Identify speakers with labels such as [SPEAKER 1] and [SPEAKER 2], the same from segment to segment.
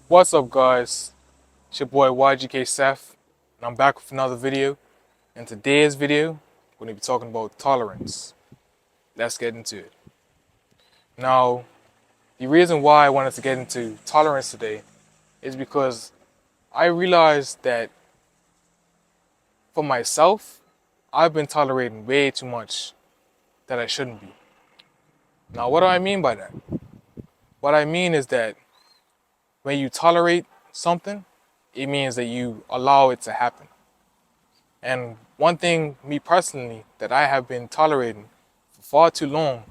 [SPEAKER 1] What's up, guys? It's your boy Ygkseth, and I'm back with another video. In today's video, we're going to be talking about tolerance. Let's get into it. Now, the reason why I wanted to get into tolerance today is because I realized that for myself, I've been tolerating way too much that I shouldn't be. Now, what do I mean by that? What I mean is that when you tolerate something, it means that you allow it to happen. And one thing, me personally, that I have been tolerating for far too long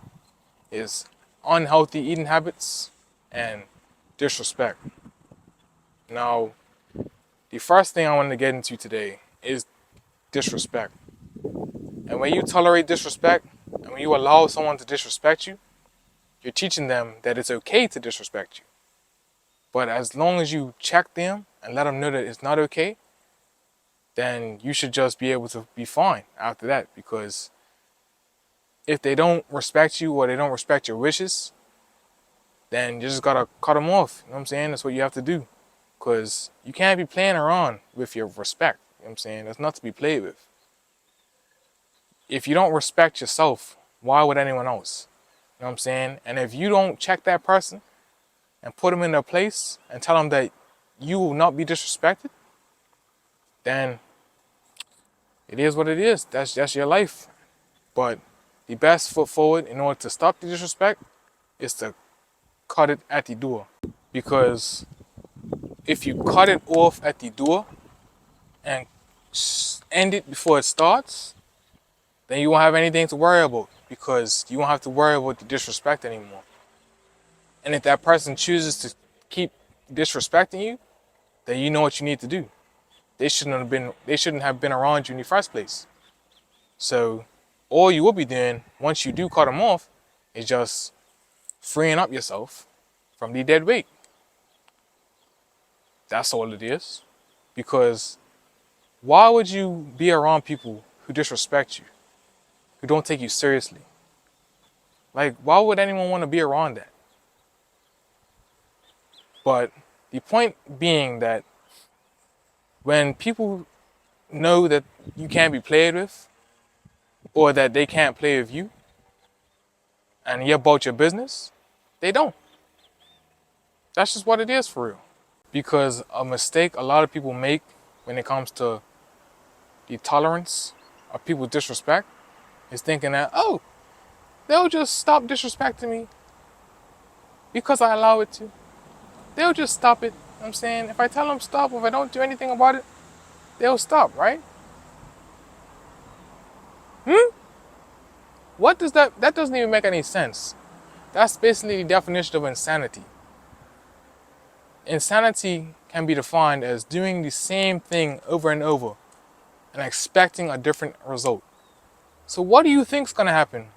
[SPEAKER 1] is unhealthy eating habits and disrespect. Now, the first thing I want to get into today is disrespect. And when you tolerate disrespect, and when you allow someone to disrespect you, you're teaching them that it's okay to disrespect you. But as long as you check them and let them know that it's not okay, then you should just be able to be fine after that. Because if they don't respect you or they don't respect your wishes, then you just gotta cut them off. You know what I'm saying? That's what you have to do. Because you can't be playing around with your respect. You know what I'm saying? That's not to be played with. If you don't respect yourself, why would anyone else? You know what I'm saying? And if you don't check that person and put them in their place and tell them that you will not be disrespected, then it is what it is. That's your life. But the best foot forward in order to stop the disrespect is to cut it at the door. Because if you cut it off at the door and end it before it starts, then you won't have anything to worry about, because you won't have to worry about the disrespect anymore. And if that person chooses to keep disrespecting you, then you know what you need to do. They shouldn't have been around you in the first place. So all you will be doing once you do cut them off is just freeing up yourself from the dead weight. That's all it is. Because why would you be around people who disrespect you, who don't take you seriously? Like, why would anyone want to be around that? But the point being that when people know that you can't be played with, or that they can't play with you, and you're about your business, they don't. That's just what it is for real. Because a mistake a lot of people make when it comes to the tolerance of people's disrespect is thinking that, oh, they'll just stop disrespecting me because I allow it to. They'll just stop it. You know what I'm saying? If I tell them stop, or if I don't do anything about it, they'll stop, right? What does that doesn't even make any sense. That's basically the definition of insanity. Insanity can be defined as doing the same thing over and over and expecting a different result. So what do you think's gonna happen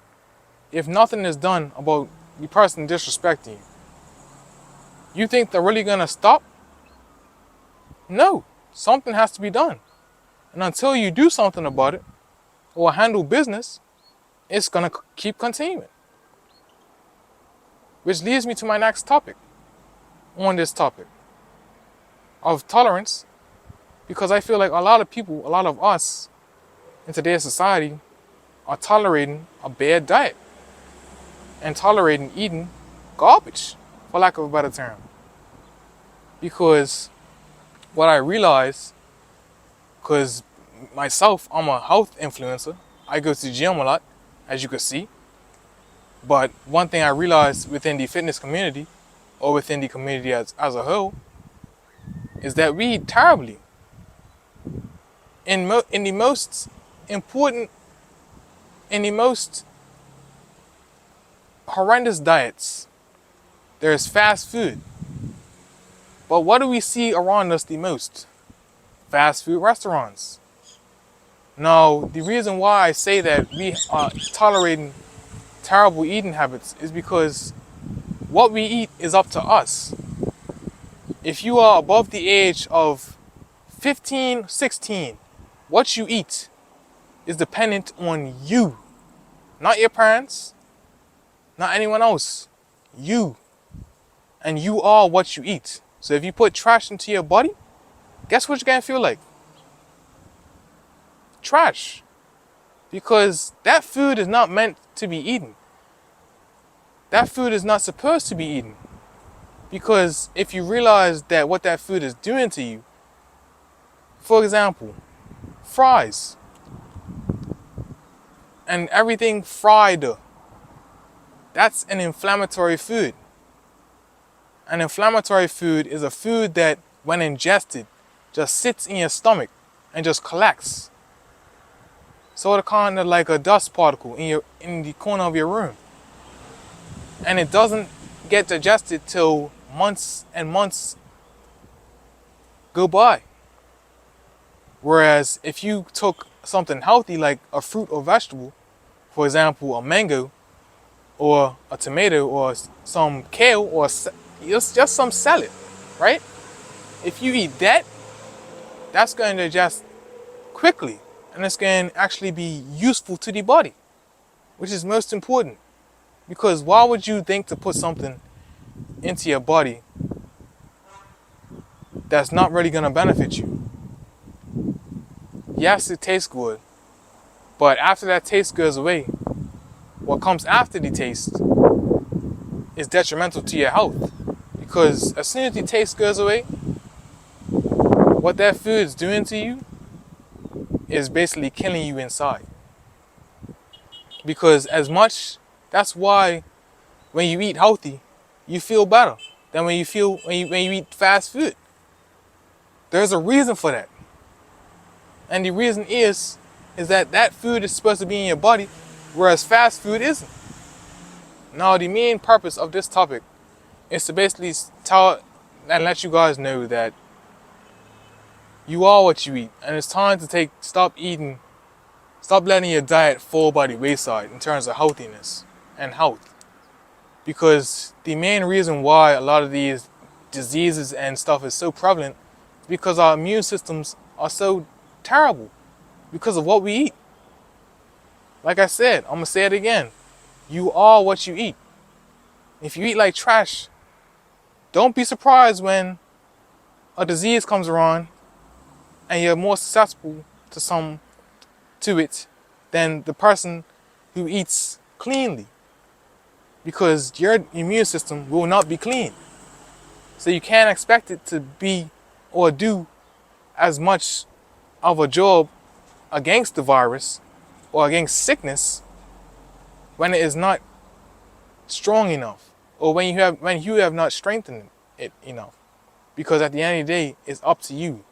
[SPEAKER 1] if nothing is done about the person disrespecting you? You think they're really gonna stop? No, something has to be done. And until you do something about it or handle business, it's gonna keep continuing. Which leads me to my next topic on this topic of tolerance, because I feel like a lot of people, a lot of us in today's society are tolerating a bad diet and tolerating eating garbage, for lack of a better term. Because what I realize, because myself, I'm a health influencer. I go to the gym a lot, as you can see. But one thing I realized within the fitness community, or within the community as a whole, is that we eat terribly. In the most important, in the most horrendous diets, there is fast food. But what do we see around us the most? Fast food restaurants. Now, the reason why I say that we are tolerating terrible eating habits is because what we eat is up to us. If you are above the age of 15, 16, what you eat is dependent on you, not your parents, not anyone else. You. And you are what you eat. So if you put trash into your body, guess what you're gonna feel like? Trash. Because that food is not meant to be eaten. That food is not supposed to be eaten. Because if you realize that what that food is doing to you, for example, fries and everything fried, that's an inflammatory food. An inflammatory food is a food that, when ingested, just sits in your stomach and just collects. Sort of kind of like a dust particle in the corner of your room. And it doesn't get digested till months and months go by. Whereas if you took something healthy like a fruit or vegetable, for example, a mango or a tomato or some kale or just some salad, right? If you eat that, that's going to digest quickly and it's going to actually be useful to the body, which is most important. Because why would you think to put something into your body that's not really going to benefit you? Yes, it tastes good, but after that taste goes away, what comes after the taste is detrimental to your health. Because as soon as the taste goes away, what that food is doing to you is basically killing you inside. Because that's why when you eat healthy, you feel better than when you eat fast food. There's a reason for that. And the reason is that food is supposed to be in your body, whereas fast food isn't. Now, the main purpose of this topic is to basically tell and let you guys know that you are what you eat, and it's time to stop letting your diet fall by the wayside in terms of healthiness and health. Because the main reason why a lot of these diseases and stuff is so prevalent is because our immune systems are so terrible because of what we eat. Like I said, I'm gonna say it again. You are what you eat. If you eat like trash, don't be surprised when a disease comes around and you're more susceptible to it than the person who eats cleanly. Because your immune system will not be clean. So you can't expect it to be or do as much of a job against the virus or against sickness when it is not strong enough, or when you have not strengthened it enough. Because at the end of the day, it's up to you.